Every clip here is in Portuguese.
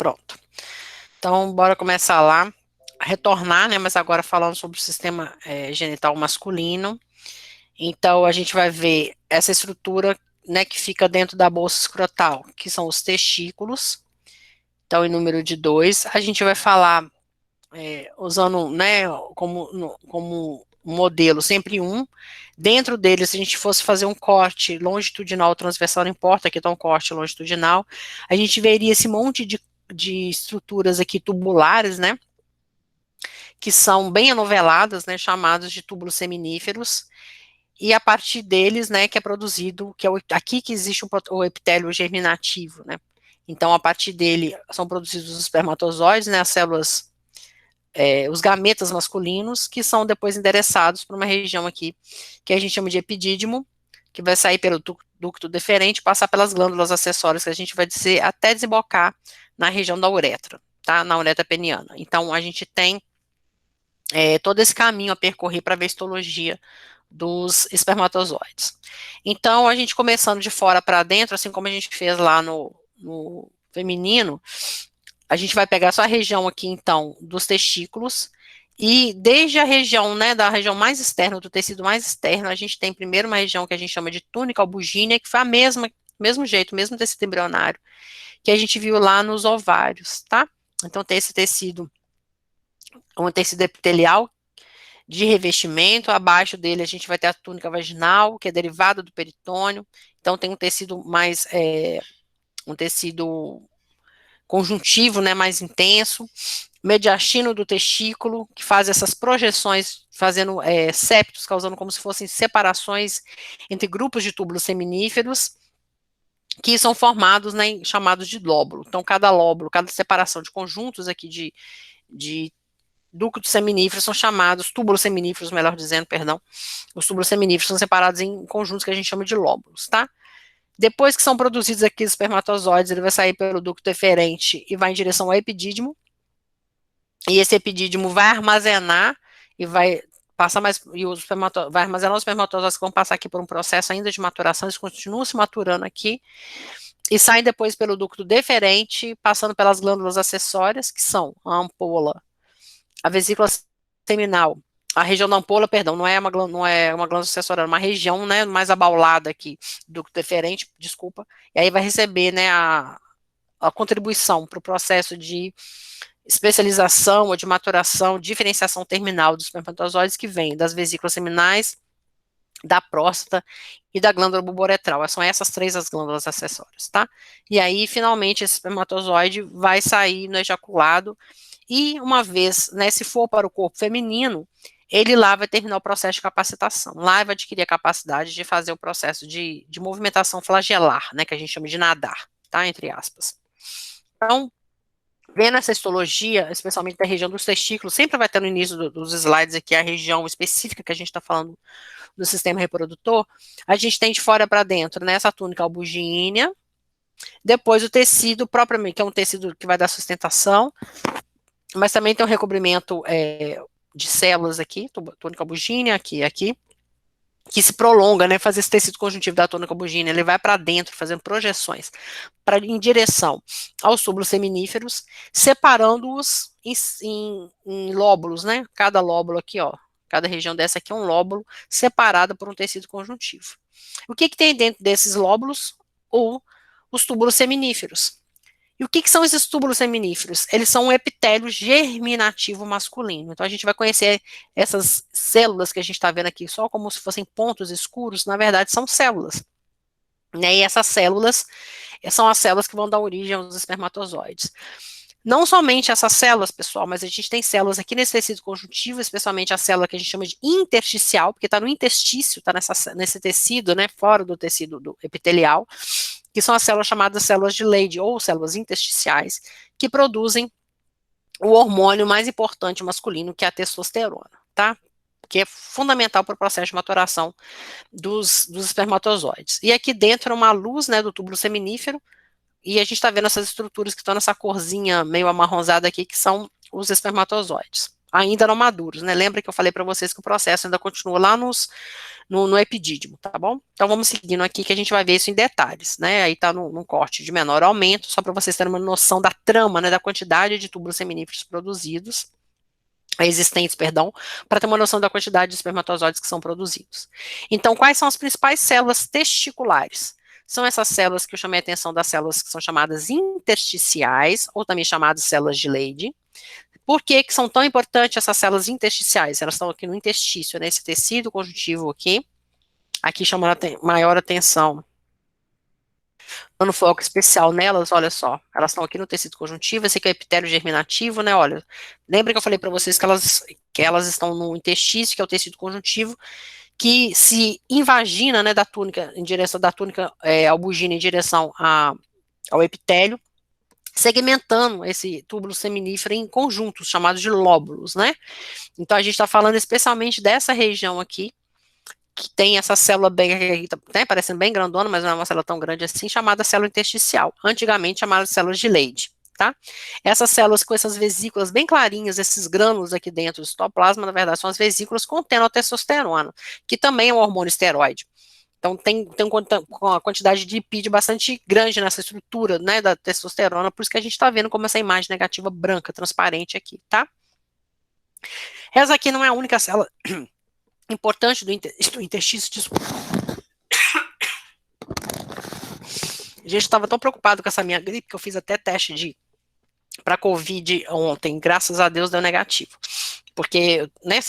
Pronto. Então, bora começar lá, retornar, né, mas agora falando sobre o sistema genital masculino. Então, a gente vai ver essa estrutura, né, que fica dentro da bolsa escrotal, que são os testículos. Então, em número de 2, a gente vai falar, usando, né, como modelo sempre um. Dentro deles, se a gente fosse fazer um corte longitudinal ou transversal, não importa, aqui está um corte longitudinal, a gente veria esse monte de estruturas aqui tubulares, né, que são bem anoveladas, né, chamados de túbulos seminíferos, e a partir deles, né, que é produzido, que é aqui que existe o epitélio germinativo, né. Então, a partir dele são produzidos os espermatozoides, né, as células, os gametas masculinos, que são depois endereçados para uma região aqui, que a gente chama de epidídimo, que vai sair pelo ducto deferente, passar pelas glândulas acessórias, que a gente vai dizer, até desembocar na região da uretra, tá, na uretra peniana. Então, a gente tem todo esse caminho a percorrer para a ver a histologia dos espermatozoides. Então, a gente começando de fora para dentro, assim como a gente fez lá no feminino, a gente vai pegar só a região aqui, então, dos testículos, e desde a região, né, da região mais externa, do tecido mais externo, a gente tem primeiro uma região que a gente chama de túnica albugínea, que foi a mesmo jeito, mesmo tecido embrionário, que a gente viu lá nos ovários, tá? Então, tem esse tecido, um tecido epitelial, de revestimento, abaixo dele a gente vai ter a túnica vaginal, que é derivada do peritônio, então tem um tecido mais, um tecido conjuntivo, né, mais intenso, mediastino do testículo, que faz essas projeções, fazendo septos, causando como se fossem separações entre grupos de túbulos seminíferos, que são formados, né, chamados de lóbulo. Então, cada lóbulo, cada separação de conjuntos aqui de ductos seminíferos são chamados, túbulos seminíferos, melhor dizendo, perdão, os túbulos seminíferos são separados em conjuntos que a gente chama de lóbulos, tá? Depois que são produzidos aqui os espermatozoides, ele vai sair pelo ducto deferente e vai em direção ao epidídimo, e esse epidídimo vai armazenar e vai passar mais, e vai armazenar os espermatozoides que vão passar aqui por um processo ainda de maturação, eles continuam se maturando aqui, e saem depois pelo ducto deferente, passando pelas glândulas acessórias, que são a ampola, a vesícula seminal, a região da ampola, perdão, não é uma glândula acessória, é uma região, né, mais abaulada aqui, do deferente, desculpa, e aí vai receber, né, a contribuição para o processo de especialização ou de maturação, diferenciação terminal dos espermatozoides que vem das vesículas seminais, da próstata e da glândula bulboretral. São essas três as glândulas acessórias, tá? E aí, finalmente, esse espermatozoide vai sair no ejaculado e uma vez, né, se for para o corpo feminino, ele lá vai terminar o processo de capacitação. Lá vai adquirir a capacidade de fazer o processo de movimentação flagelar, né, que a gente chama de nadar, tá, entre aspas. Então, vendo essa histologia, especialmente da região dos testículos, sempre vai ter no início dos slides aqui a região específica que a gente está falando do sistema reprodutor, a gente tem de fora para dentro, né, essa túnica albugínea, depois o tecido propriamente, que é um tecido que vai dar sustentação, mas também tem um recobrimento de células aqui, túnica albugínea, aqui, que se prolonga, né, fazer esse tecido conjuntivo da túnica albugínea, ele vai para dentro, fazendo projeções, em direção aos túbulos seminíferos, separando-os em lóbulos, né, cada lóbulo aqui, ó, cada região dessa aqui é um lóbulo separado por um tecido conjuntivo. O que tem dentro desses lóbulos? Os túbulos seminíferos. E o que são esses túbulos seminíferos? Eles são um epitélio germinativo masculino. Então, a gente vai conhecer essas células que a gente está vendo aqui só como se fossem pontos escuros, na verdade são células. Né? E essas células são as células que vão dar origem aos espermatozoides. Não somente essas células, pessoal, mas a gente tem células aqui nesse tecido conjuntivo, especialmente a célula que a gente chama de intersticial, porque está no interstício, está nesse tecido, né, fora do tecido epitelial, que são as células chamadas células de Leydig, ou células intersticiais, que produzem o hormônio mais importante masculino, que é a testosterona, tá? Que é fundamental para o processo de maturação dos espermatozoides. E aqui dentro é uma luz, né, do túbulo seminífero, e a gente está vendo essas estruturas que estão nessa corzinha meio amarronzada aqui, que são os espermatozoides, ainda não maduros, né? Lembra que eu falei para vocês que o processo ainda continua lá no epidídimo, tá bom? Então vamos seguindo aqui que a gente vai ver isso em detalhes, né? Aí tá num corte de menor aumento, só para vocês terem uma noção da trama, né? Da quantidade de túbulos seminíferos produzidos, existentes, perdão, para ter uma noção da quantidade de espermatozoides que são produzidos. Então, quais são as principais células testiculares? São essas células que eu chamei a atenção das células que são chamadas intersticiais, ou também chamadas células de Leydig. Por que que são tão importantes essas células intersticiais? Elas estão aqui no intestício, nesse tecido conjuntivo aqui chamando maior atenção, dando foco especial nelas, olha só, elas estão aqui no tecido conjuntivo, esse aqui é o epitélio germinativo, né, olha, lembra que eu falei para vocês que elas estão no intestício, que é o tecido conjuntivo, que se invagina, né, da túnica, em direção da túnica albugina em direção ao epitélio, segmentando esse túbulo seminífero em conjuntos, chamados de lóbulos, né? Então a gente está falando especialmente dessa região aqui, que tem essa célula bem, né, parecendo bem grandona, mas não é uma célula tão grande assim, chamada célula intersticial, antigamente chamada células de Leydig, tá? Essas células com essas vesículas bem clarinhas, esses grânulos aqui dentro do citoplasma, na verdade, são as vesículas contendo a testosterona, que também é um hormônio esteroide. Então, tem uma quantidade de lipídio bastante grande nessa estrutura, né, da testosterona, por isso que a gente está vendo como essa imagem negativa branca, transparente aqui, tá? Essa aqui não é a única célula importante do intestino. A gente estava tão preocupado com essa minha gripe que eu fiz até teste para Covid ontem, graças a Deus deu negativo. Porque, né,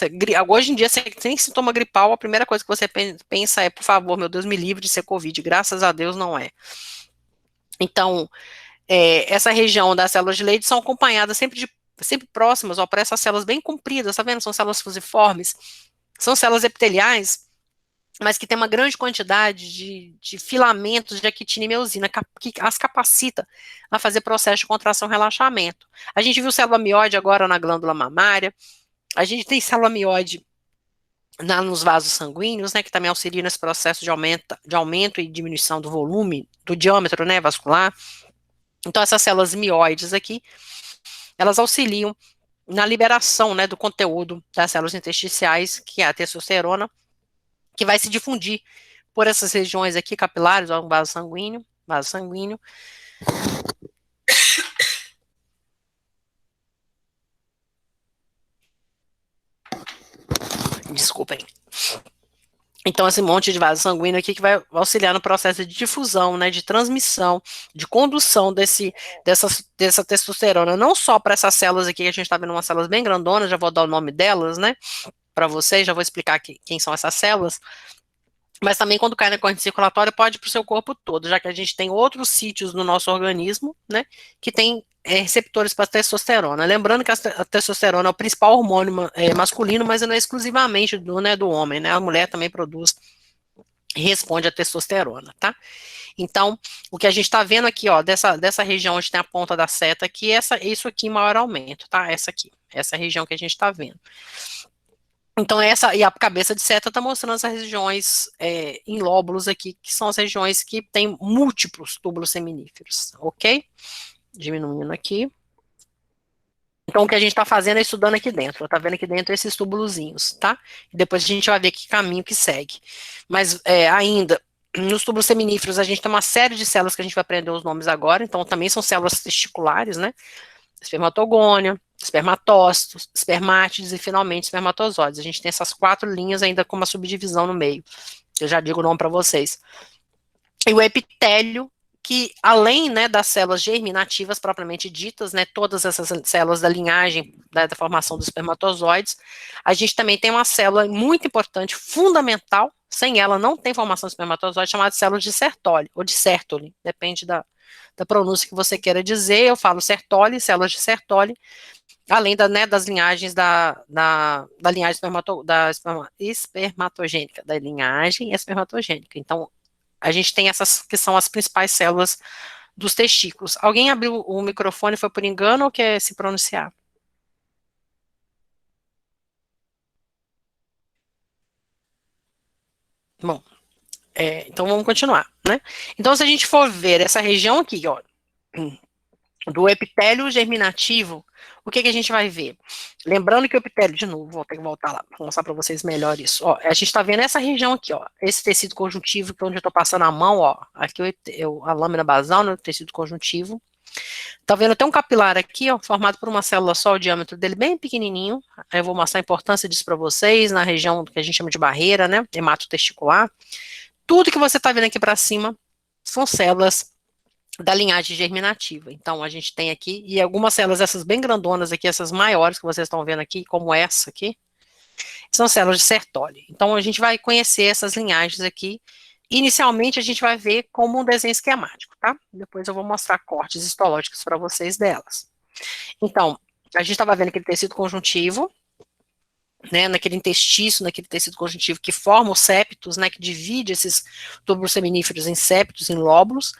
hoje em dia, você tem sintoma gripal, a primeira coisa que você pensa é, por favor, meu Deus, me livre de ser Covid. Graças a Deus não é. Então, essa região das células de Leydig são acompanhadas sempre próximas, ó, para essas células bem compridas, tá vendo? São células fusiformes, são células epiteliais, mas que tem uma grande quantidade de filamentos de actina e miosina, que as capacita a fazer processo de contração e relaxamento. A gente viu célula mióide agora na glândula mamária, a gente tem célula mióide nos vasos sanguíneos, né, que também auxilia nesse processo de aumento e diminuição do volume, do diâmetro, né, vascular. Então, essas células mióides aqui, elas auxiliam na liberação, né, do conteúdo das células intersticiais, que é a testosterona, que vai se difundir por essas regiões aqui capilares, ó, um vaso sanguíneo. Desculpem. Então, esse monte de vaso sanguíneo aqui que vai auxiliar no processo de difusão, né, de transmissão, de condução dessa testosterona, não só para essas células aqui, que a gente está vendo umas células bem grandonas, já vou dar o nome delas, né, para vocês, já vou explicar quem são essas células, mas também quando cai na corrente circulatória pode ir para o seu corpo todo, já que a gente tem outros sítios no nosso organismo, né, que tem receptores para testosterona. Lembrando que a testosterona é o principal hormônio masculino, mas não é exclusivamente do homem, né, a mulher também produz e responde à testosterona, tá? Então, o que a gente está vendo aqui, ó, dessa região onde tem a ponta da seta aqui, isso aqui em maior aumento, tá? Essa região que a gente está vendo. Então, e a cabeça de seta está mostrando essas regiões em lóbulos aqui, que são as regiões que têm múltiplos túbulos seminíferos, ok? Diminuindo aqui. Então, o que a gente está fazendo é estudando aqui dentro, tá vendo aqui dentro esses túbulozinhos, tá? E depois a gente vai ver que caminho que segue. Mas, ainda, nos túbulos seminíferos, a gente tem uma série de células que a gente vai aprender os nomes agora, então também são células testiculares, né? Espermatogônia, espermatócitos, espermátides e finalmente espermatozoides. A gente tem essas 4 linhas ainda com uma subdivisão no meio. Eu já digo o nome para vocês. E o epitélio, que além, né, das células germinativas propriamente ditas, né, todas essas células da linhagem, da formação dos espermatozoides, a gente também tem uma célula muito importante, fundamental, sem ela não tem formação de espermatozoide, chamada célula de Sertoli, ou de Sertoli, depende da pronúncia que você queira dizer. Eu falo Sertoli, células de Sertoli, além das linhagens da linhagem espermatogênica, da linhagem espermatogênica. Então, a gente tem essas que são as principais células dos testículos. Alguém abriu o microfone, foi por engano ou quer se pronunciar? Bom, então vamos continuar, né? Então, se a gente for ver essa região aqui, ó, do epitélio germinativo, o que a gente vai ver? Lembrando que o epitélio, de novo, vou ter que voltar lá para mostrar para vocês melhor isso. Ó, a gente está vendo essa região aqui, ó, esse tecido conjuntivo, que é onde eu estou passando a mão, ó, aqui a lâmina basal, né, o tecido conjuntivo. Tá vendo até um capilar aqui, ó, formado por uma célula só, o diâmetro dele bem pequenininho. Aí eu vou mostrar a importância disso para vocês, na região que a gente chama de barreira, né, hematotesticular. Tudo que você está vendo aqui para cima são células da linhagem germinativa. Então, a gente tem aqui, e algumas células, essas bem grandonas aqui, essas maiores que vocês estão vendo aqui, como essa aqui, são células de Sertoli. Então, a gente vai conhecer essas linhagens aqui. Inicialmente, a gente vai ver como um desenho esquemático, tá? Depois eu vou mostrar cortes histológicos para vocês delas. Então, a gente estava vendo aquele tecido conjuntivo, né, naquele intestício, naquele tecido conjuntivo que forma os septos, né, que divide esses túbulos seminíferos em septos, em lóbulos,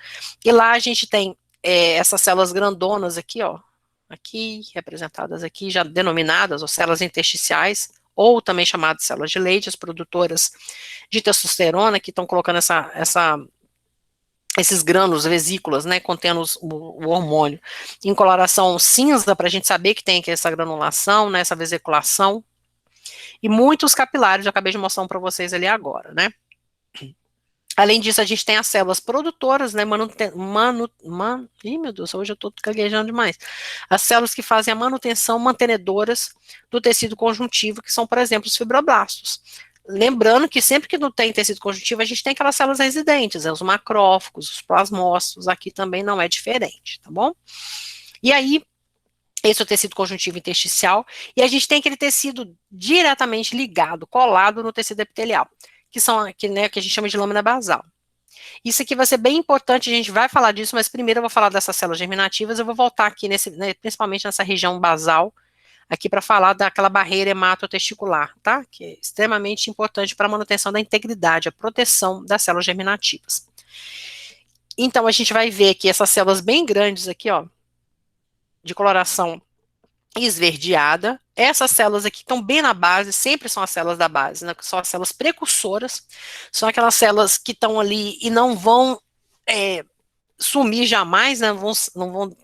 e lá a gente tem essas células grandonas aqui, ó, aqui, representadas aqui, já denominadas, ou células intersticiais, ou também chamadas de células de Leydig, as produtoras de testosterona, que estão colocando esses grânulos, vesículas, né, contendo o hormônio, em coloração cinza, para a gente saber que tem aqui essa granulação, né, essa vesiculação, e muitos capilares, eu acabei de mostrar um para vocês ali agora, né? Além disso, a gente tem as células produtoras, né, ih, meu Deus, hoje eu estou gaguejando demais. As células que fazem a manutenção, mantenedoras do tecido conjuntivo, que são, por exemplo, os fibroblastos. Lembrando que sempre que não tem tecido conjuntivo, a gente tem aquelas células residentes, né, os macrófagos, os plasmócitos, aqui também não é diferente, tá bom? E aí, esse é o tecido conjuntivo intersticial, e a gente tem aquele tecido diretamente ligado, colado no tecido epitelial, que são aqui, né, que a gente chama de lâmina basal. Isso aqui vai ser bem importante, a gente vai falar disso, mas primeiro eu vou falar dessas células germinativas, eu vou voltar aqui, né, principalmente nessa região basal, aqui para falar daquela barreira hematotesticular, tá? Que é extremamente importante para a manutenção da integridade, a proteção das células germinativas. Então, a gente vai ver aqui essas células bem grandes aqui, ó, de coloração esverdeada. Essas células aqui estão bem na base, sempre são as células da base, né, que são as células precursoras, são aquelas células que estão ali e não vão sumir jamais, né, não vão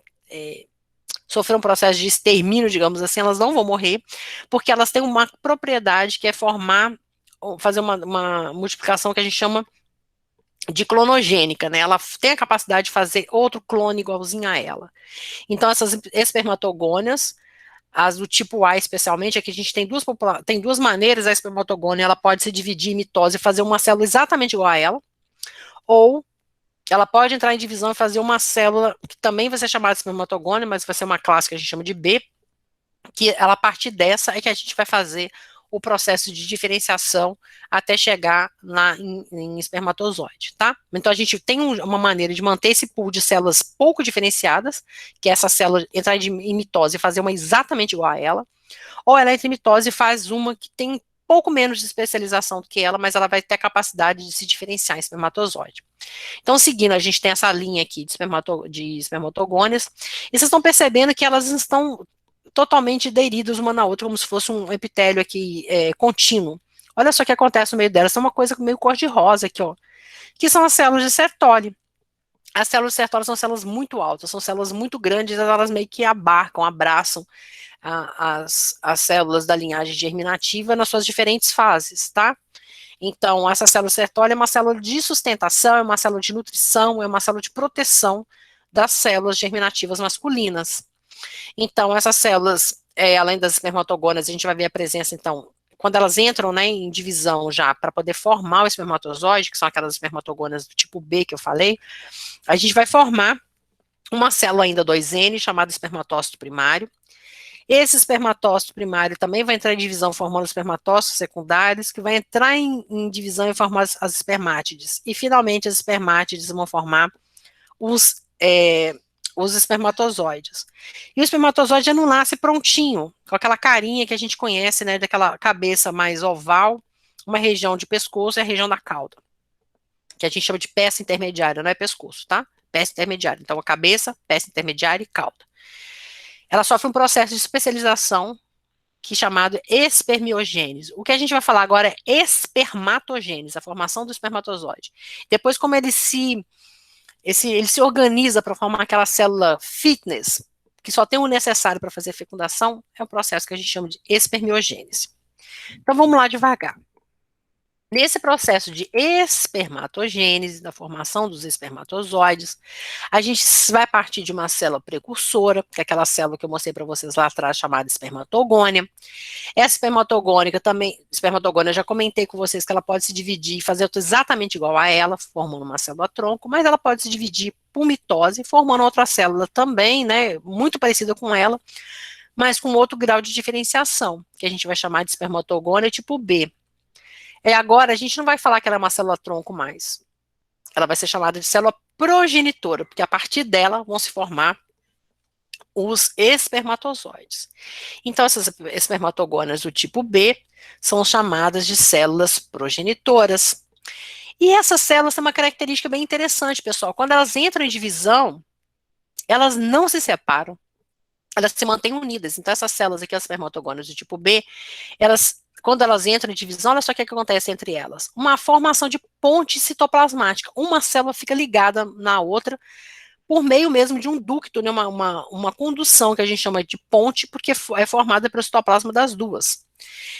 sofrer um processo de extermínio, digamos assim, elas não vão morrer, porque elas têm uma propriedade que é fazer uma multiplicação que a gente chama de clonogênica, né, ela tem a capacidade de fazer outro clone igualzinho a ela. Então, essas espermatogônias, as do tipo A especialmente, aqui a gente tem duas maneiras, a espermatogônia, ela pode se dividir em mitose e fazer uma célula exatamente igual a ela, ou ela pode entrar em divisão e fazer uma célula que também vai ser chamada de espermatogônia, mas vai ser uma classe que a gente chama de B, que ela, a partir dessa é que a gente vai fazer o processo de diferenciação até chegar em espermatozoide, tá? Então a gente tem uma maneira de manter esse pool de células pouco diferenciadas, que é essa célula entrar em mitose e fazer uma exatamente igual a ela, ou ela entra em mitose e faz uma que tem pouco menos de especialização do que ela, mas ela vai ter a capacidade de se diferenciar em espermatozoide. Então, seguindo, a gente tem essa linha aqui de espermatogônias, e vocês estão percebendo que elas estão totalmente aderidas uma na outra, como se fosse um epitélio aqui contínuo. Olha só o que acontece no meio delas, são uma coisa meio cor-de-rosa aqui, ó, que são as células de Sertoli. As células de Sertoli são células muito altas, são células muito grandes, elas meio que abraçam as células da linhagem germinativa nas suas diferentes fases, tá? Então, essa célula Sertoli é uma célula de sustentação, é uma célula de nutrição, é uma célula de proteção das células germinativas masculinas. Então, essas células, além das espermatogônias, a gente vai ver a presença, então, quando elas entram, né, em divisão já para poder formar o espermatozoide, que são aquelas espermatogônias do tipo B que eu falei, a gente vai formar uma célula ainda 2N, chamada espermatócito primário. Esse espermatócito primário também vai entrar em divisão formando espermatócitos secundários, que vai entrar em divisão e formar as espermátides. E, finalmente, as espermátides vão formar os espermatozoides. E o espermatozoide já não nasce prontinho, com aquela carinha que a gente conhece, né, daquela cabeça mais oval, uma região de pescoço e a região da cauda, que a gente chama de peça intermediária, não é pescoço, tá? Peça intermediária. Então, a cabeça, peça intermediária e cauda. Ela sofre um processo de especialização que é chamado espermiogênese. O que a gente vai falar agora é espermatogênese, a formação do espermatozoide. Depois, como ele se ele se organiza para formar aquela célula fitness, que só tem o necessário para fazer fecundação, é um processo que a gente chama de espermiogênese. Então vamos lá devagar. Nesse processo de espermatogênese, da formação dos espermatozoides, a gente vai partir de uma célula precursora, que é aquela célula que eu mostrei para vocês lá atrás, chamada espermatogônia. Essa espermatogônica também, espermatogônia, eu já comentei com vocês que ela pode se dividir e fazer exatamente igual a ela, formando uma célula-tronco, mas ela pode se dividir por mitose, formando outra célula também, né, muito parecida com ela, mas com outro grau de diferenciação, que a gente vai chamar de espermatogônia tipo B. Agora, a gente não vai falar que ela é uma célula-tronco mais. Ela vai ser chamada de célula progenitora, porque a partir dela vão se formar os espermatozoides. Então, essas espermatogônias do tipo B são chamadas de células progenitoras. E essas células têm uma característica bem interessante, pessoal. Quando elas entram em divisão, elas não se separam, elas se mantêm unidas. Então, essas células aqui, as espermatogônias do tipo B, elas, quando elas entram em divisão, olha só o que acontece entre elas. Uma formação de ponte citoplasmática. Uma célula fica ligada na outra por meio mesmo de um ducto, né, uma condução que a gente chama de ponte, porque é formada pelo citoplasma das duas.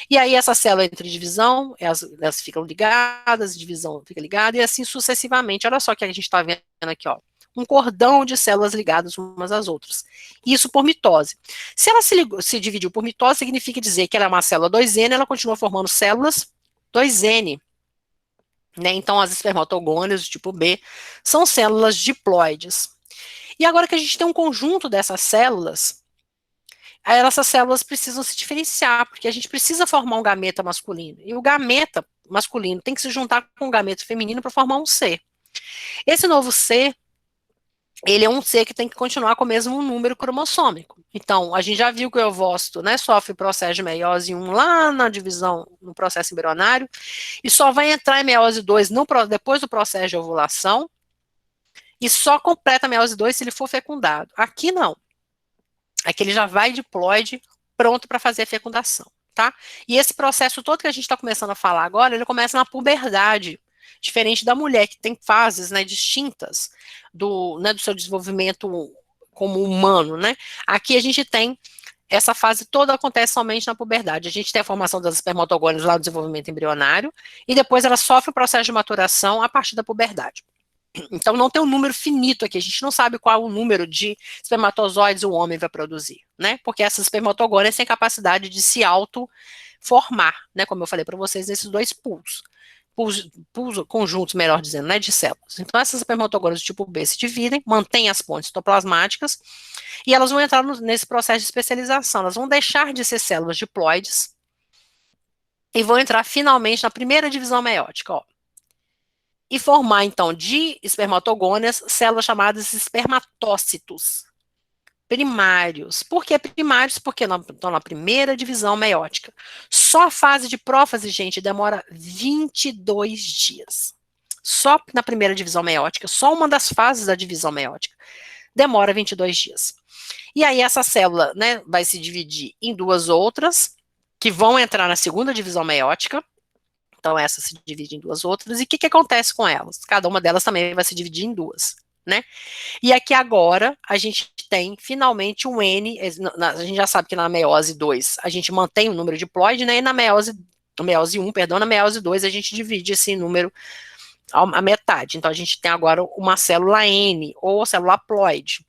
E aí essa célula entra em divisão, elas ficam ligadas, divisão fica ligada, e assim sucessivamente. Olha só o que a gente está vendo aqui, ó. Um cordão de células ligadas umas às outras. Isso por mitose. Se ela se dividiu por mitose, significa dizer que ela é uma célula 2N, ela continua formando células 2N. Né? Então, as espermatogônias do tipo B são células diploides. E agora que a gente tem um conjunto dessas células, aí essas células precisam se diferenciar, porque a gente precisa formar um gameta masculino. E o gameta masculino tem que se juntar com o gameta feminino para formar um C. Esse novo C, ele é um C que tem que continuar com o mesmo número cromossômico. Então, a gente já viu que o ovócito, né, sofre processo de meiose 1 lá na divisão, no processo embrionário, e só vai entrar em meiose 2 depois do processo de ovulação, e só completa a meiose 2 se ele for fecundado. Aqui não. Aqui ele já vai diploide pronto para fazer a fecundação, tá? E esse processo todo que a gente está começando a falar agora, ele começa na puberdade, diferente da mulher, que tem fases, né, distintas do seu desenvolvimento como humano, né? Aqui a gente tem essa fase toda acontece somente na puberdade. A gente tem a formação das espermatogônias lá no desenvolvimento embrionário, e depois ela sofre o processo de maturação a partir da puberdade. Então não tem um número finito aqui, a gente não sabe qual o número de espermatozoides o homem vai produzir, né? Porque essas espermatogônias têm capacidade de se auto-formar, né? Como eu falei para vocês, nesses dois pools conjuntos, melhor dizendo, né? De células. Então essas espermatogônias do tipo B se dividem, mantêm as pontes citoplasmáticas, e elas vão entrar nesse processo de especialização, elas vão deixar de ser células diploides e vão entrar finalmente na primeira divisão meiótica, ó. E formar, então, de espermatogônias, células chamadas espermatócitos primários. Por que primários? Porque estão na primeira divisão meiótica. Só a fase de prófase, gente, demora 22 dias. Só na primeira divisão meiótica, só uma das fases da divisão meiótica, demora 22 dias. E aí essa célula, né, vai se dividir em duas outras, que vão entrar na segunda divisão meiótica. Então, essa se divide em duas outras. E o que acontece com elas? Cada uma delas também vai se dividir em duas, né? E aqui agora, a gente tem finalmente um N, a gente já sabe que na meiose 2 a gente mantém o número diploide, né? E na meiose 1, perdão, na meiose 2 a gente divide esse número à metade. Então, a gente tem agora uma célula N, ou célula haploide.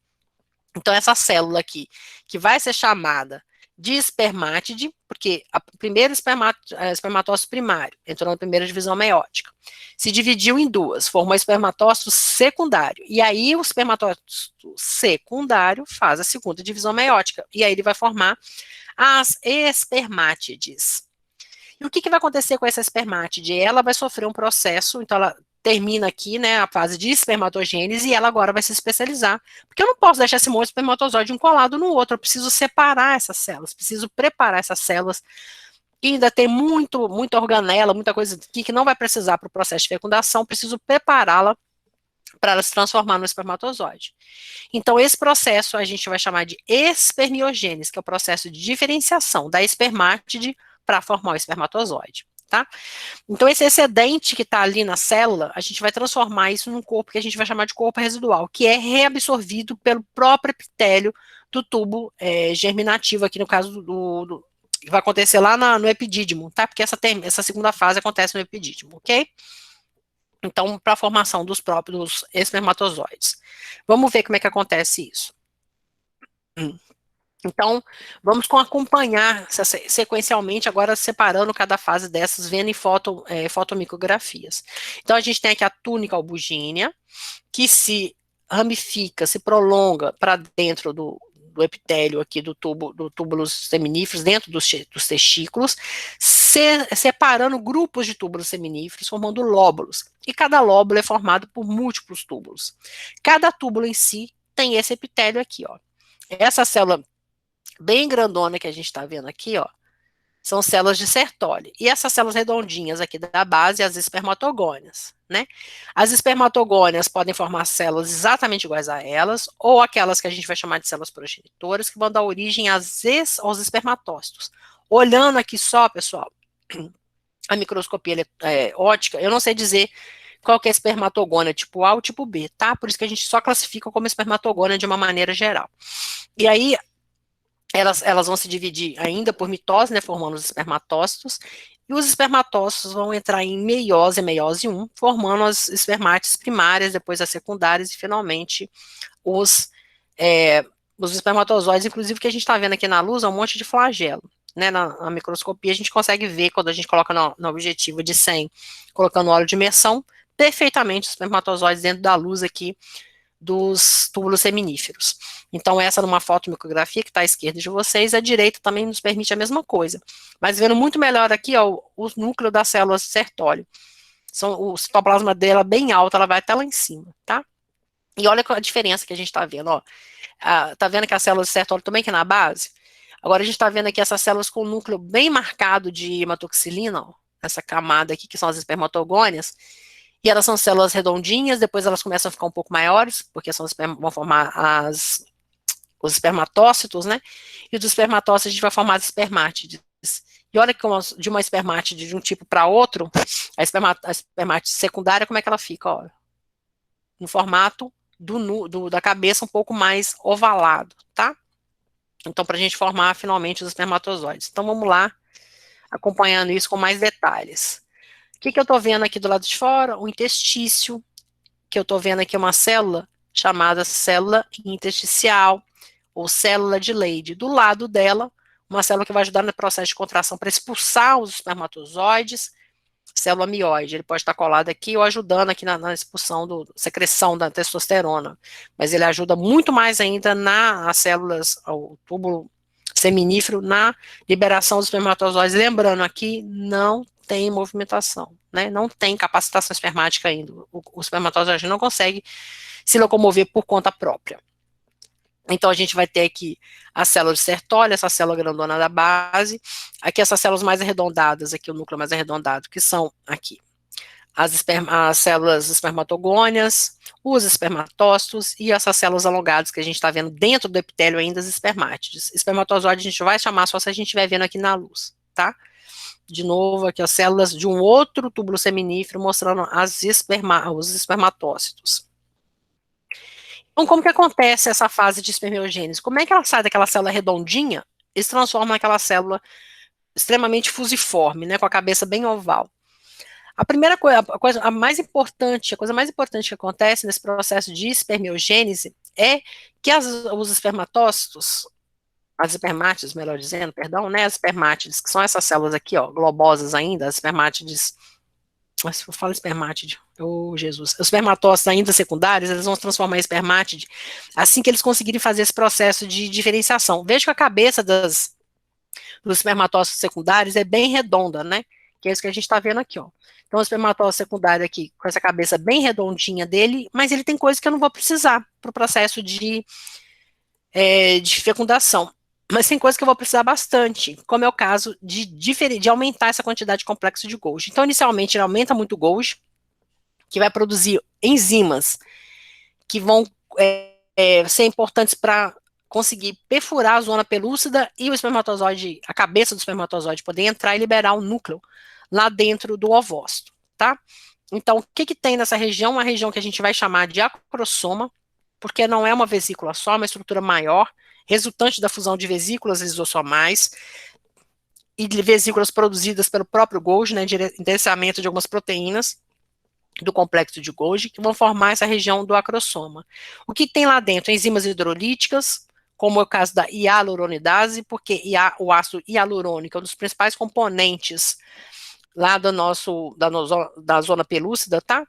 Então, essa célula aqui, que vai ser chamada de espermátide, porque o primeiro espermatócito primário entrou na primeira divisão meiótica, se dividiu em duas, formou espermatócito secundário, e aí o espermatócito secundário faz a segunda divisão meiótica, e aí ele vai formar as espermátides. E o que vai acontecer com essa espermátide? Ela vai sofrer um processo, então ela termina aqui, né, a fase de espermatogênese, e ela agora vai se especializar, porque eu não posso deixar esse monte de espermatozoide um colado no outro, eu preciso separar essas células, preciso preparar essas células, e ainda tem muita organela, muita coisa aqui que não vai precisar para o processo de fecundação, preciso prepará-la para ela se transformar no espermatozoide. Então, esse processo a gente vai chamar de espermiogênese, que é o processo de diferenciação da espermátide para formar o espermatozoide. tá? Então, esse excedente que está ali na célula, a gente vai transformar isso num corpo que a gente vai chamar de corpo residual, que é reabsorvido pelo próprio epitélio do tubo germinativo, aqui no caso que vai acontecer lá no epidídimo, tá? Porque essa segunda fase acontece no epidídimo, ok? Então, para a formação dos próprios espermatozoides. Vamos ver como é que acontece isso. Então, vamos acompanhar sequencialmente, agora separando cada fase dessas, vendo em fotomicografias. Então, a gente tem aqui a túnica albugínea, que se ramifica, se prolonga para dentro do epitélio aqui do túbulos seminíferos, dentro dos testículos, separando grupos de túbulos seminíferos, formando lóbulos. E cada lóbulo é formado por múltiplos túbulos. Cada túbulo em si tem esse epitélio aqui, ó. Essa célula bem grandona que a gente está vendo aqui, ó, são células de Sertoli. E essas células redondinhas aqui da base, as espermatogônias, né? As espermatogônias podem formar células exatamente iguais a elas, ou aquelas que a gente vai chamar de células progenitoras, que vão dar origem aos espermatócitos. Olhando aqui só, pessoal, a microscopia óptica, eu não sei dizer qual que é a espermatogônia, tipo A ou tipo B, tá? Por isso que a gente só classifica como espermatogônia de uma maneira geral. E aí, elas vão se dividir ainda por mitose, né, formando os espermatócitos, e os espermatócitos vão entrar em meiose 1, formando as espermátides primárias, depois as secundárias, e finalmente os, os espermatozoides, inclusive que a gente está vendo aqui na luz, é um monte de flagelo. Né, na microscopia a gente consegue ver, quando a gente coloca no objetivo de 100, colocando óleo de imersão, perfeitamente os espermatozoides dentro da luz aqui, dos túbulos seminíferos. Então, essa numa fotomicografia que está à esquerda de vocês, à direita também nos permite a mesma coisa. Mas vendo muito melhor aqui, ó, o núcleo das células Sertoli. O citoplasma dela bem alto, ela vai até lá em cima, tá? E olha a diferença que a gente está vendo, ó. Tá vendo que as células Sertoli também aqui na base? Agora a gente está vendo aqui essas células com o núcleo bem marcado de hematoxilina, ó, essa camada aqui, que são as espermatogônias, e elas são células redondinhas, depois elas começam a ficar um pouco maiores, porque vão formar os espermatócitos, né? E dos espermatócitos a gente vai formar as espermátides. E olha que de uma espermátide de um tipo para outro, a espermátide secundária, como é que ela fica? Ó, no formato da cabeça um pouco mais ovalado, tá? Então, para a gente formar finalmente os espermatozoides. Então, vamos lá, acompanhando isso com mais detalhes. O que eu estou vendo aqui do lado de fora? O intestício, que eu estou vendo aqui uma célula chamada célula intersticial, ou célula de Leydig. Do lado dela, uma célula que vai ajudar no processo de contração para expulsar os espermatozoides, célula mióide. Ele pode estar colado aqui ou ajudando aqui na expulsão, secreção da testosterona. Mas ele ajuda muito mais ainda nas células, o túbulo seminífero, na liberação dos espermatozoides. Lembrando aqui, não tem movimentação, né? Não tem capacitação espermática ainda. O espermatozoide não consegue se locomover por conta própria. Então, a gente vai ter aqui a célula de Sertoli, essa célula grandona da base, aqui essas células mais arredondadas, aqui o núcleo mais arredondado, que são aqui as células espermatogônias, os espermatócitos e essas células alongadas que a gente está vendo dentro do epitélio ainda, as espermátides. Espermatozoide a gente vai chamar só se a gente estiver vendo aqui na luz, tá? De novo, aqui as células de um outro túbulo seminífero mostrando os espermatócitos. Então, como que acontece essa fase de espermiogênese? Como é que ela sai daquela célula redondinha e se transforma naquela célula extremamente fusiforme, né, com a cabeça bem oval? A primeira coisa, a coisa mais importante que acontece nesse processo de espermiogênese é que os espermatócitos, as espermátides, melhor dizendo, perdão, né, as espermátides, que são essas células aqui, ó, globosas ainda, as espermátides, se eu falo espermátide, oh Jesus, os espermatócitos ainda secundários, eles vão se transformar em espermátide assim que eles conseguirem fazer esse processo de diferenciação. Veja que a cabeça dos espermatócitos secundários é bem redonda, né, que é isso que a gente está vendo aqui, ó. Então, o espermatócito secundário aqui, com essa cabeça bem redondinha dele, mas ele tem coisas que eu não vou precisar para o processo de fecundação. Mas tem coisas que eu vou precisar bastante, como é o caso de aumentar essa quantidade de complexo de Golgi. Então, inicialmente, ele aumenta muito o Golgi, que vai produzir enzimas que vão ser importantes para conseguir perfurar a zona pelúcida e o espermatozoide, a cabeça do espermatozoide, poder entrar e liberar o núcleo lá dentro do ovócito, tá? Então, o que que tem nessa região? Uma região que a gente vai chamar de acrossoma, porque não é uma vesícula só, é uma estrutura maior, resultante da fusão de vesículas lisossomais e de vesículas produzidas pelo próprio Golgi, né, endereçamento de algumas proteínas do complexo de Golgi, que vão formar essa região do acrossoma. O que tem lá dentro? Enzimas hidrolíticas, como é o caso da hialuronidase, porque o ácido hialurônico é um dos principais componentes lá da zona pelúcida, tá?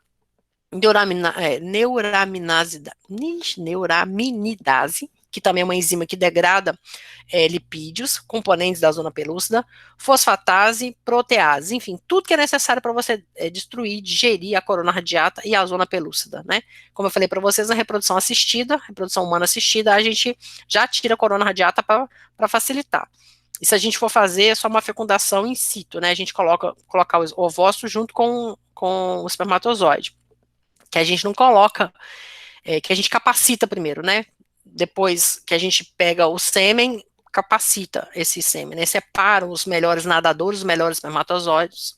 Neuraminidase, que também é uma enzima que degrada lipídios, componentes da zona pelúcida, fosfatase, protease, enfim, tudo que é necessário para você destruir, digerir a corona radiata e a zona pelúcida, né? Como eu falei para vocês, na reprodução assistida, reprodução humana assistida, a gente já tira a corona radiata para facilitar. E se a gente for fazer, é só uma fecundação in situ, né? A gente coloca o ovócito junto com o espermatozoide, que a gente não coloca, que a gente capacita primeiro, né? Depois que a gente pega o sêmen, capacita esse sêmen, né? Separa os melhores nadadores, os melhores espermatozoides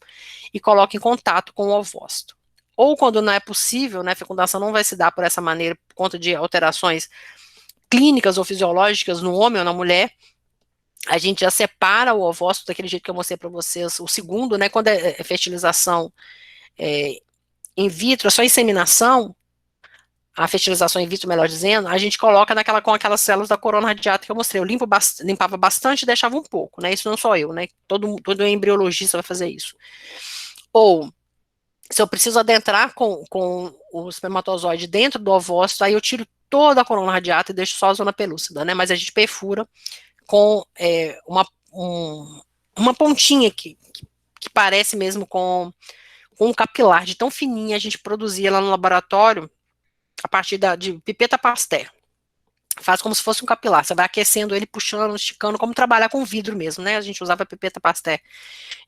e coloca em contato com o ovócito. Ou quando não é possível, né, a fecundação não vai se dar por essa maneira, por conta de alterações clínicas ou fisiológicas no homem ou na mulher, a gente já separa o ovócito daquele jeito que eu mostrei para vocês, o segundo, né, quando é fertilização in vitro, só inseminação, a fertilização in vitro, melhor dizendo, a gente coloca com aquelas células da corona radiata que eu mostrei. Eu limpava bastante e deixava um pouco, né? Isso não sou eu, né? Todo embriologista vai fazer isso. Ou, se eu preciso adentrar com o espermatozoide dentro do ovócito, aí eu tiro toda a corona radiata e deixo só a zona pelúcida, né? Mas a gente perfura com uma pontinha que parece mesmo com um capilar, de tão fininha a gente produzia lá no laboratório, a partir de pipeta Pasteur. Faz como se fosse um capilar, você vai aquecendo ele, puxando, esticando, como trabalhar com vidro mesmo, né? A gente usava pipeta Pasteur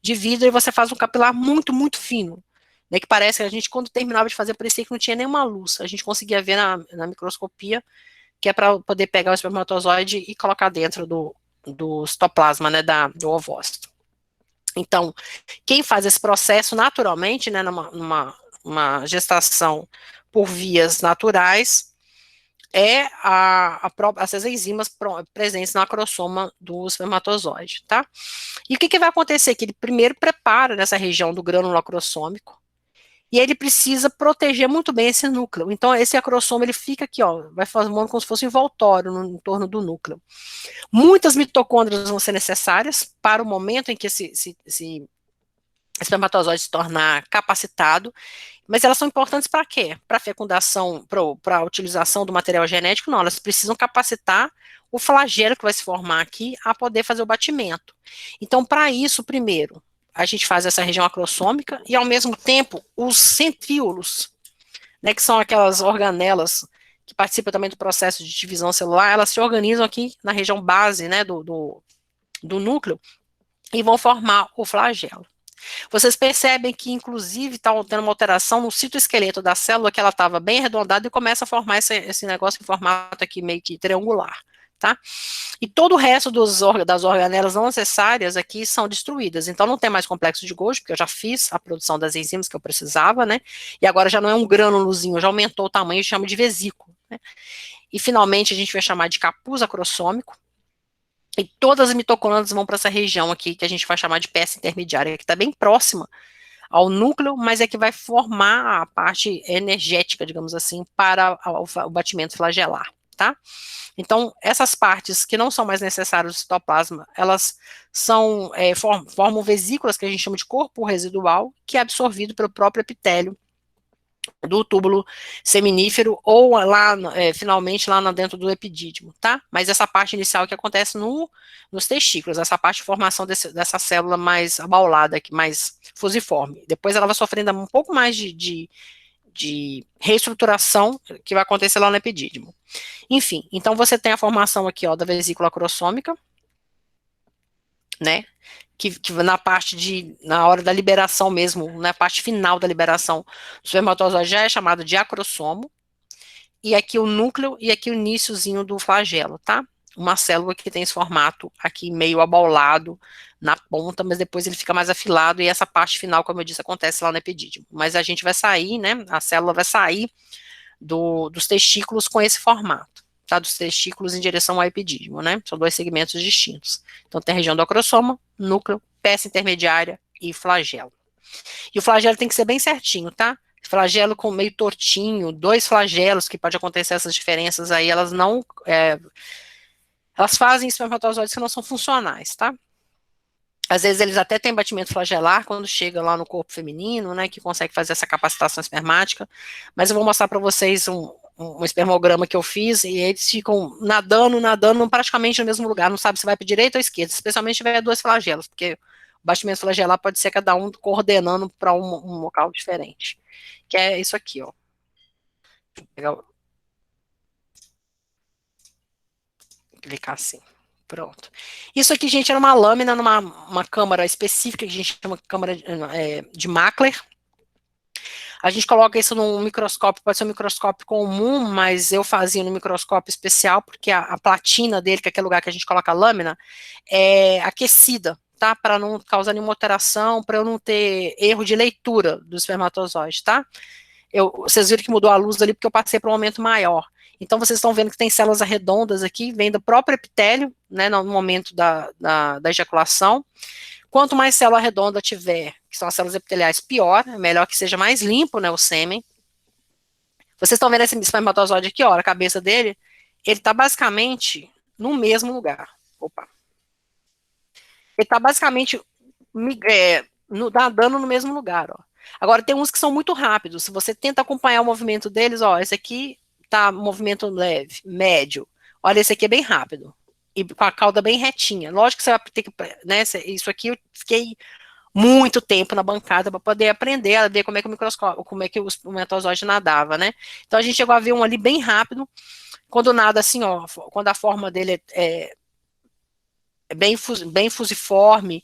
de vidro e você faz um capilar muito, muito fino, né? Que parece que a gente, quando terminava de fazer, parecia que não tinha nenhuma luz. A gente conseguia ver na microscopia, que é para poder pegar o espermatozoide e colocar dentro do citoplasma, né? Do ovócito. Então, quem faz esse processo naturalmente, né? Numa gestação por vias naturais, essas enzimas presentes na acrossoma do espermatozoide, tá? E o que vai acontecer? Que ele primeiro prepara nessa região do grânulo acrossômico, e ele precisa proteger muito bem esse núcleo. Então, esse acrossoma, ele fica aqui, ó, vai formando como se fosse um envoltório em torno do núcleo. Muitas mitocôndrias vão ser necessárias para o momento em que esse espermatozoide se tornar capacitado. Mas elas são importantes para quê? Para a fecundação, para a utilização do material genético? Não, elas precisam capacitar o flagelo que vai se formar aqui a poder fazer o batimento. Então, para isso, primeiro, a gente faz essa região acrossômica e, ao mesmo tempo, os centríolos, né, que são aquelas organelas que participam também do processo de divisão celular, elas se organizam aqui na região base, né, do núcleo e vão formar o flagelo. Vocês percebem que, inclusive, está tendo uma alteração no citoesqueleto da célula, que ela estava bem arredondada e começa a formar esse negócio em formato aqui meio que triangular, tá? E todo o resto das organelas não necessárias aqui são destruídas. Então, não tem mais complexo de Golgi, porque eu já fiz a produção das enzimas que eu precisava, né? E agora já não é um grânulozinho, já aumentou o tamanho, chama de vesículo, né? E, finalmente, a gente vai chamar de capuz acrossômico. E todas as mitocôndrias vão para essa região aqui, que a gente vai chamar de peça intermediária, que está bem próxima ao núcleo, mas é que vai formar a parte energética, digamos assim, para o batimento flagelar, tá? Então, essas partes que não são mais necessárias do citoplasma, elas formam vesículas que a gente chama de corpo residual, que é absorvido pelo próprio epitélio do túbulo seminífero ou lá, finalmente, lá dentro do epidídimo, tá? Mas essa parte inicial que acontece nos testículos, essa parte de formação dessa célula mais abaulada, aqui, mais fusiforme. Depois ela vai sofrendo um pouco mais de reestruturação que vai acontecer lá no epidídimo. Enfim, então você tem a formação aqui, ó, da vesícula acrossômica, né? Que na hora da liberação mesmo, na parte final da liberação do espermatozoide já é chamado de acrossomo, e aqui o núcleo e aqui o iniciozinho do flagelo, tá? uma célula que tem esse formato aqui meio abaulado na ponta, mas depois ele fica mais afilado e essa parte final, como eu disse, acontece lá no epidídimo. Mas a gente vai sair, né, a célula vai sair dos testículos com esse formato, tá, dos testículos em direção ao epidídimo, né, são dois segmentos distintos. Então tem a região do acrosoma, núcleo, peça intermediária e flagelo. E o flagelo tem que ser bem certinho, tá? Flagelo com meio tortinho, dois flagelos, que pode acontecer essas diferenças aí, elas não, elas fazem espermatozoides que não são funcionais, tá? Às vezes eles até têm batimento flagelar quando chega lá no corpo feminino, né, que consegue fazer essa capacitação espermática, mas eu vou mostrar para vocês um espermograma que eu fiz, e eles ficam nadando praticamente no mesmo lugar, não sabe se vai para direita ou esquerda, especialmente se tiver dois flagelos, porque o batimento flagelar pode ser cada um coordenando para um local diferente, que é isso aqui, ó. Vou pegar, clicar assim. Pronto. Isso aqui, gente, era uma lâmina numa uma câmara específica que a gente chama de câmara de Mackler. A gente coloca isso num microscópio, pode ser um microscópio comum, mas eu fazia no microscópio especial, porque a platina dele, que é aquele lugar que a gente coloca a lâmina, é aquecida, tá? Para não causar nenhuma alteração, para eu não ter erro de leitura do espermatozoide, tá? Vocês viram que mudou a luz ali porque eu passei para um aumento maior. Então, vocês estão vendo que tem células redondas aqui, vem do próprio epitélio, né, no momento da ejaculação. Quanto mais célula redonda tiver, que são as células epiteliais, pior, é melhor que seja mais limpo, né, o sêmen. Vocês estão vendo esse espermatozoide aqui, ó, a cabeça dele, ele está basicamente no mesmo lugar. Opa. Ele está basicamente nadando no mesmo lugar, ó. Agora, tem uns que são muito rápidos. Se você tenta acompanhar o movimento deles, ó, esse aqui tá movimento leve, médio. Olha, esse aqui é bem rápido. E com a cauda bem retinha. Lógico que você vai ter que, né, isso aqui eu fiquei muito tempo na bancada para poder aprender a ver como é que o microscópio, como é que o espermatozoide nadava, né? Então a gente chegou a ver um ali bem rápido, quando nada assim, ó, quando a forma dele é bem fusiforme,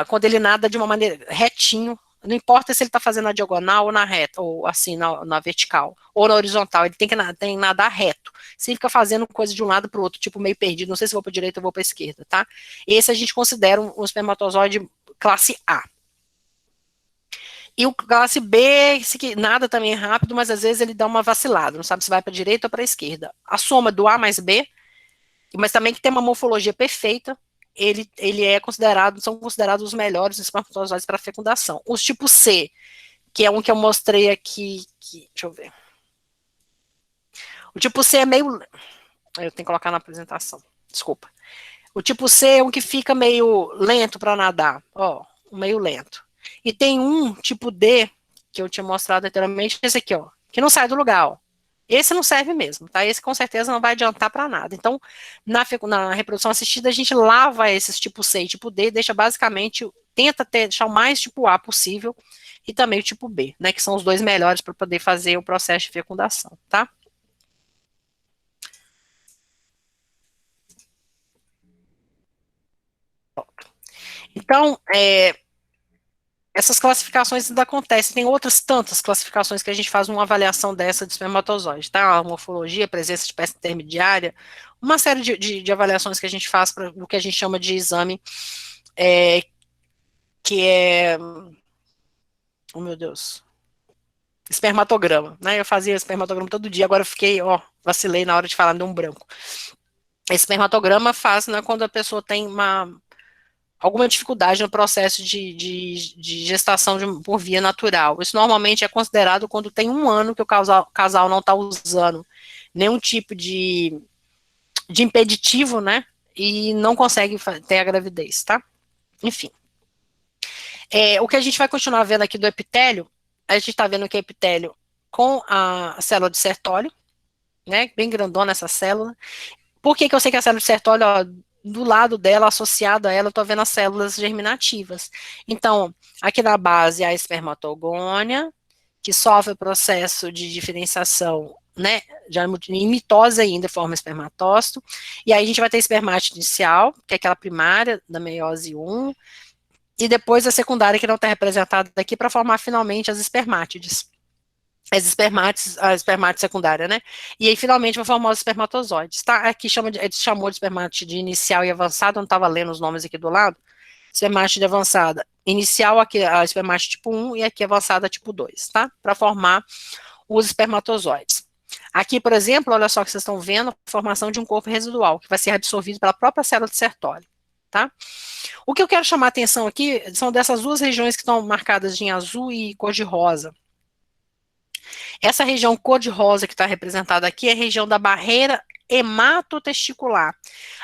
quando ele nada de uma maneira retinho, não importa se ele está fazendo na diagonal ou na reta, ou assim, na vertical, ou na horizontal, ele tem que nadar reto. Se ele fica fazendo coisa de um lado para o outro, tipo meio perdido, não sei se vou para a direita ou vou para a esquerda, tá? Esse a gente considera um espermatozoide classe A. E o classe B, esse que nada também é rápido, mas às vezes ele dá uma vacilada, não sabe se vai para a direita ou para a esquerda. A soma do A mais B, mas também que tem uma morfologia perfeita, ele são considerados os melhores espermatozoides para fecundação. Os tipo C, que é um que eu mostrei aqui, deixa eu ver. O tipo C é meio, eu tenho que colocar na apresentação, desculpa. O tipo C é um que fica meio lento para nadar, ó, meio lento. E tem um tipo D, que eu tinha mostrado anteriormente, esse aqui, ó, que não sai do lugar, ó. Esse não serve mesmo, tá? Esse com certeza não vai adiantar para nada. Então, na reprodução assistida, a gente lava esses tipo C e tipo D, deixa basicamente, tenta deixar o mais tipo A possível, e também o tipo B, né? Que são os dois melhores para poder fazer o processo de fecundação, tá? Então, essas classificações ainda acontecem, tem outras tantas classificações que a gente faz uma avaliação dessa de espermatozoide, tá? A morfologia, presença de peça intermediária, uma série de avaliações que a gente faz para o que a gente chama de exame, é, que é, oh meu Deus, espermatograma, né? Eu fazia espermatograma todo dia, agora eu fiquei, ó, vacilei na hora de falar, me deu um branco. Esse espermatograma faz, né, quando a pessoa tem alguma dificuldade no processo de gestação por via natural. Isso normalmente é considerado quando tem um ano que o casal não está usando nenhum tipo de impeditivo, né? E não consegue ter a gravidez, tá? Enfim. O que a gente vai continuar vendo aqui do epitélio, a gente está vendo que é epitélio com a célula de Sertólio, né? Bem grandona essa célula. Por que eu sei que a célula de Sertoli, ó, do lado dela, associada a ela, eu estou vendo as células germinativas. Então, aqui na base, a espermatogônia, que sofre o processo de diferenciação, né, em mitose ainda, forma espermatócito, e aí a gente vai ter espermátide inicial, que é aquela primária da meiose 1, e depois a secundária, que não está representada aqui, para formar finalmente as espermátides. a espermátide secundária, né? E aí, finalmente, vai formar os espermatozoides, tá? Aqui ele chamou de espermátide inicial e avançada, não estava lendo os nomes aqui do lado. Espermátide avançada. Inicial, aqui a espermátide tipo 1 e aqui avançada tipo 2, tá? Para formar os espermatozoides. Aqui, por exemplo, olha só que vocês estão vendo a formação de um corpo residual, que vai ser absorvido pela própria célula de Sertoli, tá? O que eu quero chamar a atenção aqui são dessas duas regiões que estão marcadas em azul e cor de rosa. Essa região cor-de-rosa que está representada aqui é a região da barreira hematotesticular.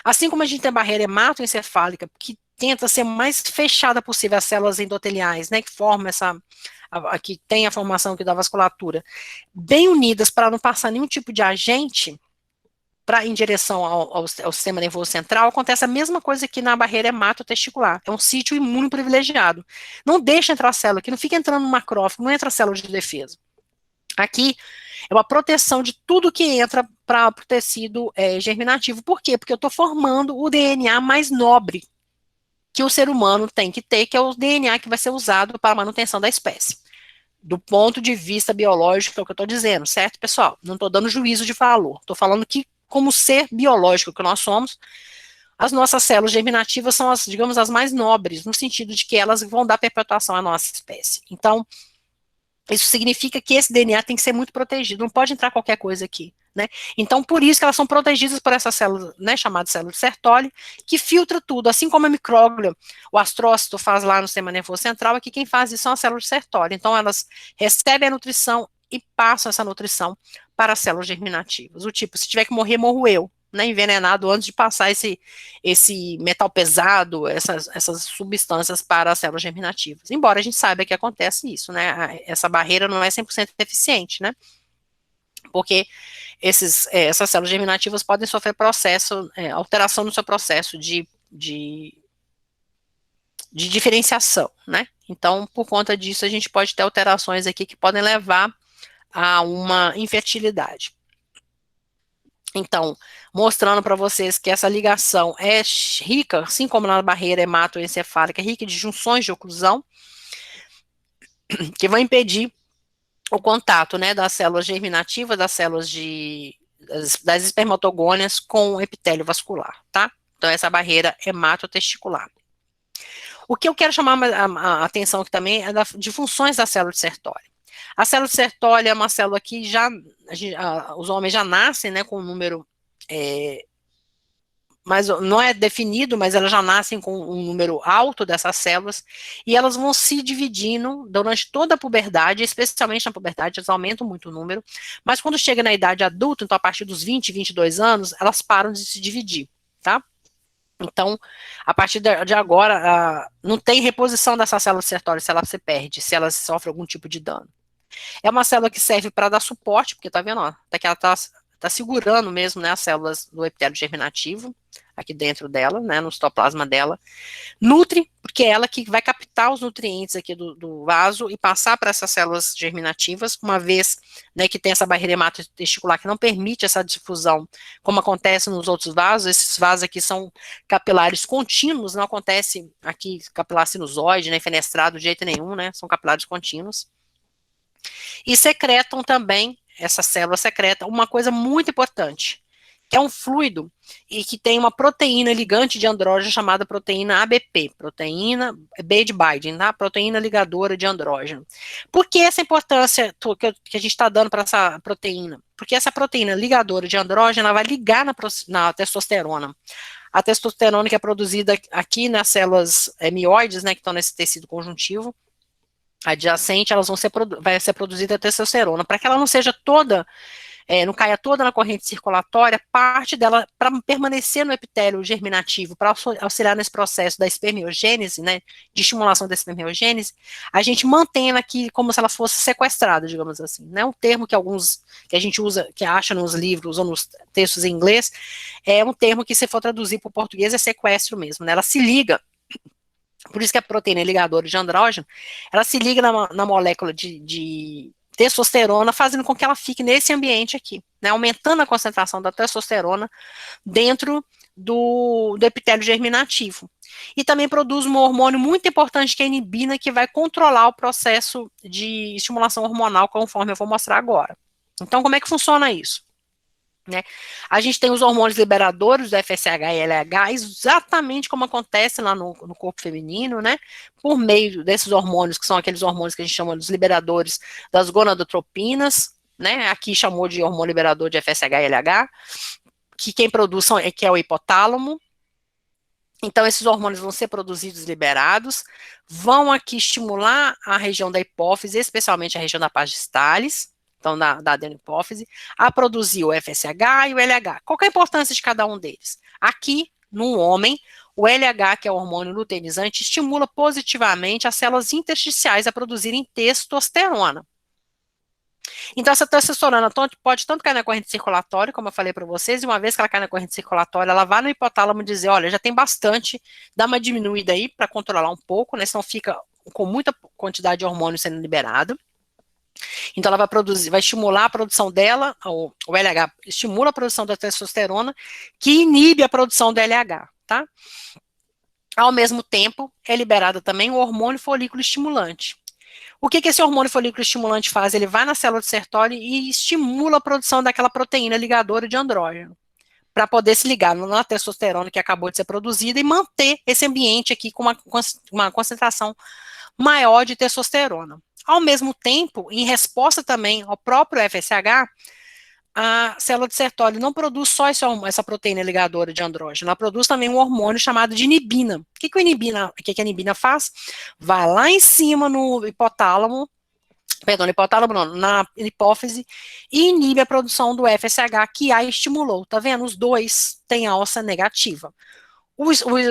Assim como a gente tem a barreira hematoencefálica, que tenta ser mais fechada possível as células endoteliais, né, que formam que tem a formação aqui da vasculatura, bem unidas para não passar nenhum tipo de agente em direção ao sistema nervoso central, acontece a mesma coisa aqui na barreira hematotesticular. É um sítio imune privilegiado. Não deixa entrar célula aqui, não fica entrando no macrófago, não entra célula de defesa. Aqui é uma proteção de tudo que entra para o tecido germinativo. Por quê? Porque eu estou formando o DNA mais nobre que o ser humano tem que ter, que é o DNA que vai ser usado para a manutenção da espécie. Do ponto de vista biológico, é o que eu estou dizendo, certo, pessoal? Não estou dando juízo de valor. Estou falando que, como ser biológico que nós somos, as nossas células germinativas são, digamos, as mais nobres, no sentido de que elas vão dar perpetuação à nossa espécie. Então, isso significa que esse DNA tem que ser muito protegido, não pode entrar qualquer coisa aqui, né? Então, por isso que elas são protegidas por essa célula, né, chamada célula de Sertoli, que filtra tudo, assim como a micróglia, o astrócito faz lá no sistema nervoso central, aqui quem faz isso são as células de Sertoli. Então, elas recebem a nutrição e passam essa nutrição para as células germinativas. O tipo, se tiver que morrer, morro eu, né, envenenado antes de passar esse metal pesado, essas substâncias para as células germinativas. Embora a gente saiba que acontece isso, né, essa barreira não é 100% eficiente, né, porque essas células germinativas podem sofrer alteração no seu processo de diferenciação, né, então, por conta disso, a gente pode ter alterações aqui que podem levar a uma infertilidade. Então, mostrando para vocês que essa ligação é rica, assim como na barreira hematoencefálica, é rica de junções de oclusão, que vão impedir o contato, né, das células germinativas, das células das espermatogônias com o epitélio vascular, tá? Então, essa barreira hematotesticular. O que eu quero chamar a atenção aqui também é de funções da célula de Sertoli. A célula de Sertoli é uma célula que os homens já nascem, né, com um número, mas não é definido, mas elas já nascem com um número alto dessas células, e elas vão se dividindo durante toda a puberdade, especialmente na puberdade, elas aumentam muito o número, mas quando chega na idade adulta, então a partir dos 20, 22 anos, elas param de se dividir, tá? Então, a partir de agora, não tem reposição dessa célula Sertoli se ela se perde, se ela sofre algum tipo de dano. É uma célula que serve para dar suporte, porque tá vendo, ó, até que ela tá segurando mesmo, né, as células do epitélio germinativo, aqui dentro dela, né, no citoplasma dela. Nutre, porque é ela que vai captar os nutrientes aqui do vaso e passar para essas células germinativas, uma vez, né, que tem essa barreira hematotesticular que não permite essa difusão, como acontece nos outros vasos. Esses vasos aqui são capilares contínuos, não acontece aqui capilar sinusoide, né, fenestrado de jeito nenhum, né, são capilares contínuos. E secretam também, essa célula secreta, uma coisa muito importante, que é um fluido e que tem uma proteína ligante de andrógeno chamada proteína ABP, proteína B de Biden, tá? Proteína ligadora de andrógeno. Por que essa importância que a gente está dando para essa proteína? Porque essa proteína ligadora de andrógeno, ela vai ligar na testosterona. A testosterona que é produzida aqui nas células mioides, né, que estão nesse tecido conjuntivo adjacente, vai ser produzida a testosterona, para que ela não seja toda, não caia toda na corrente circulatória, parte dela, para permanecer no epitélio germinativo, para auxiliar nesse processo da espermiogênese, né, de estimulação da espermiogênese, a gente mantém ela aqui como se ela fosse sequestrada, digamos assim, né, um termo que a gente usa, que acha nos livros ou nos textos em inglês, é um termo que, se for traduzir para o português, é sequestro mesmo, né, ela se liga. Por isso que a proteína ligadora de andrógeno, ela se liga na molécula de testosterona, fazendo com que ela fique nesse ambiente aqui, né, aumentando a concentração da testosterona dentro do epitélio germinativo. E também produz um hormônio muito importante que é a inibina, que vai controlar o processo de estimulação hormonal, conforme eu vou mostrar agora. Então, como é que funciona isso? Né? A gente tem os hormônios liberadores do FSH e LH, exatamente como acontece lá no corpo feminino, né? Por meio desses hormônios, que são aqueles hormônios que a gente chama dos liberadores das gonadotropinas, né? Aqui chamou de hormônio liberador de FSH e LH, que quem produz que é o hipotálamo. Então, esses hormônios vão ser produzidos e liberados, vão aqui estimular a região da hipófise, especialmente a região da paz Stalis, então da adenopófise, a produzir o FSH e o LH. Qual que é a importância de cada um deles? Aqui, no homem, o LH, que é o hormônio luteinizante, estimula positivamente as células intersticiais a produzirem testosterona. Então, essa testosterona pode tanto cair na corrente circulatória, como eu falei para vocês, e uma vez que ela cai na corrente circulatória, ela vai no hipotálamo dizer, olha, já tem bastante, dá uma diminuída aí para controlar um pouco, né, senão fica com muita quantidade de hormônio sendo liberado. Então, ela vai produzir, vai estimular a produção dela, o LH estimula a produção da testosterona, que inibe a produção do LH, tá? Ao mesmo tempo, é liberado também o hormônio folículo estimulante. O que esse hormônio folículo estimulante faz? Ele vai na célula de Sertoli e estimula a produção daquela proteína ligadora de andrógeno, para poder se ligar na testosterona que acabou de ser produzida e manter esse ambiente aqui com uma concentração maior de testosterona. Ao mesmo tempo, em resposta também ao próprio FSH, a célula de Sertoli não produz só essa proteína ligadora de andrógeno, ela produz também um hormônio chamado de inibina. O que a inibina faz? Vai lá em cima no hipotálamo, perdão, no hipotálamo não, na hipófise, e inibe a produção do FSH que a estimulou. Tá vendo? Os dois têm alça negativa.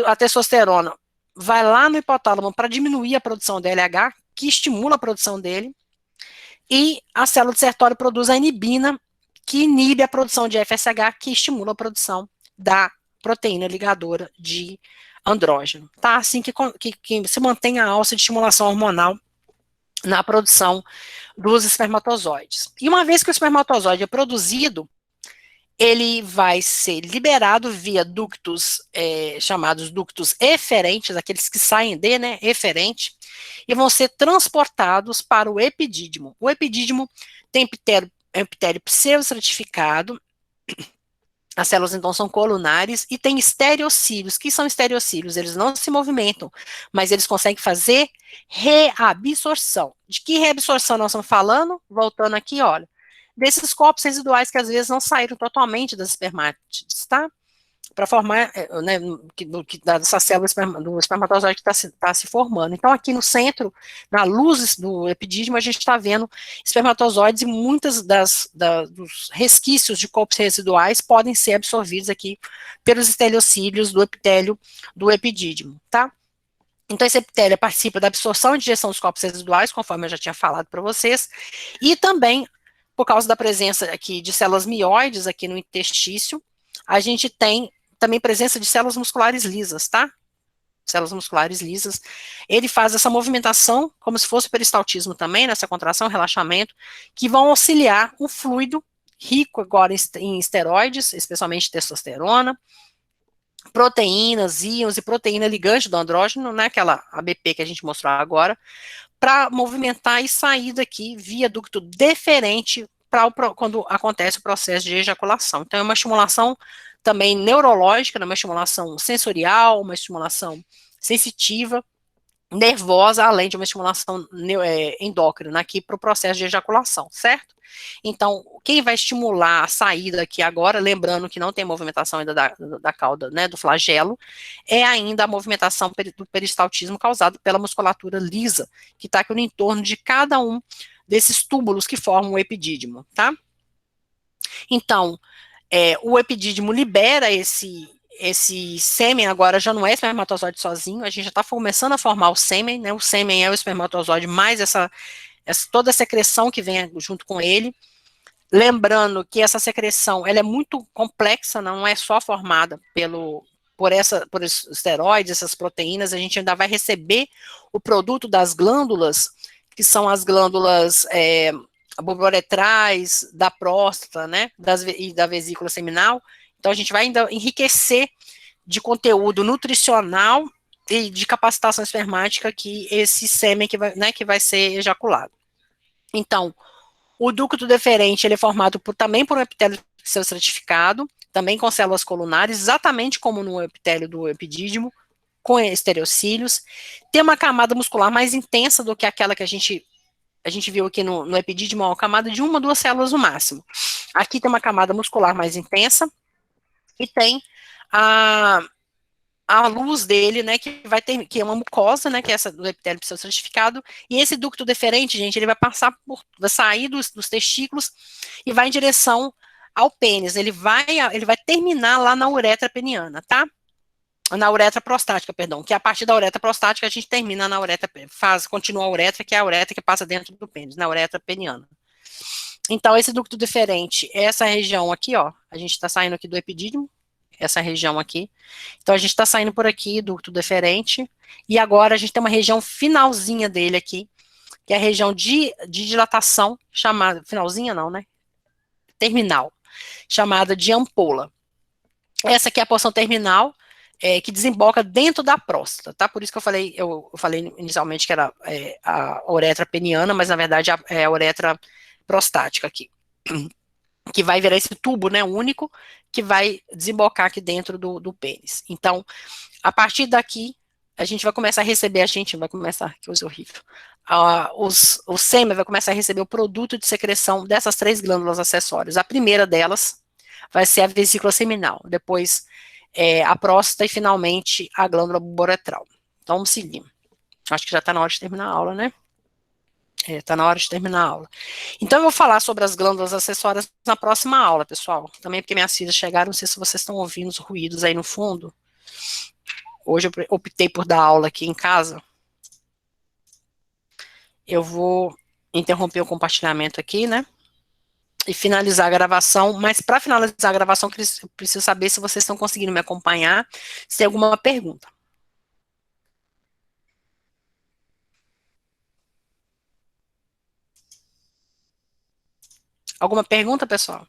A testosterona vai lá no hipotálamo para diminuir a produção do LH, que estimula a produção dele, e a célula de Sertoli produz a inibina, que inibe a produção de FSH, que estimula a produção da proteína ligadora de andrógeno. Tá? Assim que se mantém a alça de estimulação hormonal na produção dos espermatozoides. E uma vez que o espermatozoide é produzido, ele vai ser liberado via ductos chamados ductos eferentes, aqueles que saem né, eferente, e vão ser transportados para o epidídimo. O epidídimo tem epitélio pseudostratificado, as células então são colunares e tem estereocílios. Que são estereocílios? Eles não se movimentam, mas eles conseguem fazer reabsorção. De que reabsorção nós estamos falando? Voltando aqui, olha, desses corpos residuais que às vezes não saíram totalmente das espermátides, tá? Para formar, né, dessa célula do espermatozoide que está se formando. Então, aqui no centro, na luz do epidídimo, a gente está vendo espermatozoides e muitas dos resquícios de corpos residuais podem ser absorvidos aqui pelos estereocílios do epitélio do epidídimo, tá? Então, esse epitélio participa da absorção e digestão dos corpos residuais, conforme eu já tinha falado para vocês, e também, por causa da presença aqui de células mioides aqui no interstício, a gente tem também presença de células musculares lisas, tá? Células musculares lisas. Ele faz essa movimentação, como se fosse peristaltismo também, nessa contração, relaxamento, que vão auxiliar o fluido rico agora em esteroides, especialmente testosterona, proteínas, íons e proteína ligante do andrógeno, né, aquela ABP que a gente mostrou agora, para movimentar e sair daqui via ducto deferente quando acontece o processo de ejaculação. Então, é uma estimulação também neurológica, uma estimulação sensorial, uma estimulação sensitiva, nervosa, além de uma estimulação endócrina aqui para o processo de ejaculação, certo? Então, quem vai estimular a saída aqui agora, lembrando que não tem movimentação ainda da cauda, né, do flagelo, é ainda a movimentação do peristaltismo causado pela musculatura lisa, que está aqui no entorno de cada um desses túbulos que formam o epidídimo, tá? Então, o epidídimo libera esse sêmen, agora já não é espermatozoide sozinho, a gente já está começando a formar o sêmen, né? O sêmen é o espermatozoide mais toda a secreção que vem junto com ele. Lembrando que essa secreção ela é muito complexa, não é só formada por esses esteroides, essas proteínas, a gente ainda vai receber o produto das glândulas, que são as glândulas bulbouretrais, da próstata, né, e da vesícula seminal, Então, a gente vai ainda enriquecer de conteúdo nutricional e de capacitação espermática que esse sêmen que vai ser ejaculado. Então, o ducto deferente, ele é formado também por um epitélio estratificado, também com células colunares, exatamente como no epitélio do epidídimo, com estereocílios. Tem uma camada muscular mais intensa do que aquela que a gente viu aqui no epidídimo, uma camada de 1 ou 2 células no máximo. Aqui tem uma camada muscular mais intensa e tem a, a luz dele, né, que é uma mucosa, né, que é essa do epitélio pseudostratificado, e esse ducto deferente, gente, ele vai sair dos testículos e vai em direção ao pênis, ele vai terminar lá na uretra peniana, tá? Na uretra prostática, perdão, que a partir da uretra prostática a gente termina na uretra, continua a uretra, que é a uretra que passa dentro do pênis, na uretra peniana. Então, esse ducto deferente, essa região aqui, ó, a gente está saindo aqui do epidídimo, essa região aqui. Então, a gente está saindo por aqui, ducto deferente, e agora a gente tem uma região finalzinha dele aqui, que é a região de dilatação, chamada, finalzinha não, né? Terminal, chamada de ampola. Essa aqui é a porção terminal, que desemboca dentro da próstata, tá? Por isso que eu falei inicialmente que era a uretra peniana, mas na verdade é a uretra prostática aqui, que vai virar esse tubo, né, único, que vai desembocar aqui dentro do pênis. Então, a partir daqui, que coisa horrível, o sêmen vai começar a receber o produto de secreção dessas 3 glândulas acessórias. A primeira delas vai ser a vesícula seminal, depois a próstata e finalmente a glândula buboretral. Então, vamos seguir. Acho que já está na hora de terminar a aula, né? Está na hora de terminar a aula. Então, eu vou falar sobre as glândulas acessórias na próxima aula, pessoal. Também porque minhas filhas chegaram, não sei se vocês estão ouvindo os ruídos aí no fundo. Hoje eu optei por dar aula aqui em casa. Eu vou interromper o compartilhamento aqui, né? E finalizar a gravação. Mas para finalizar a gravação, eu preciso saber se vocês estão conseguindo me acompanhar, se tem alguma pergunta. Alguma pergunta, pessoal?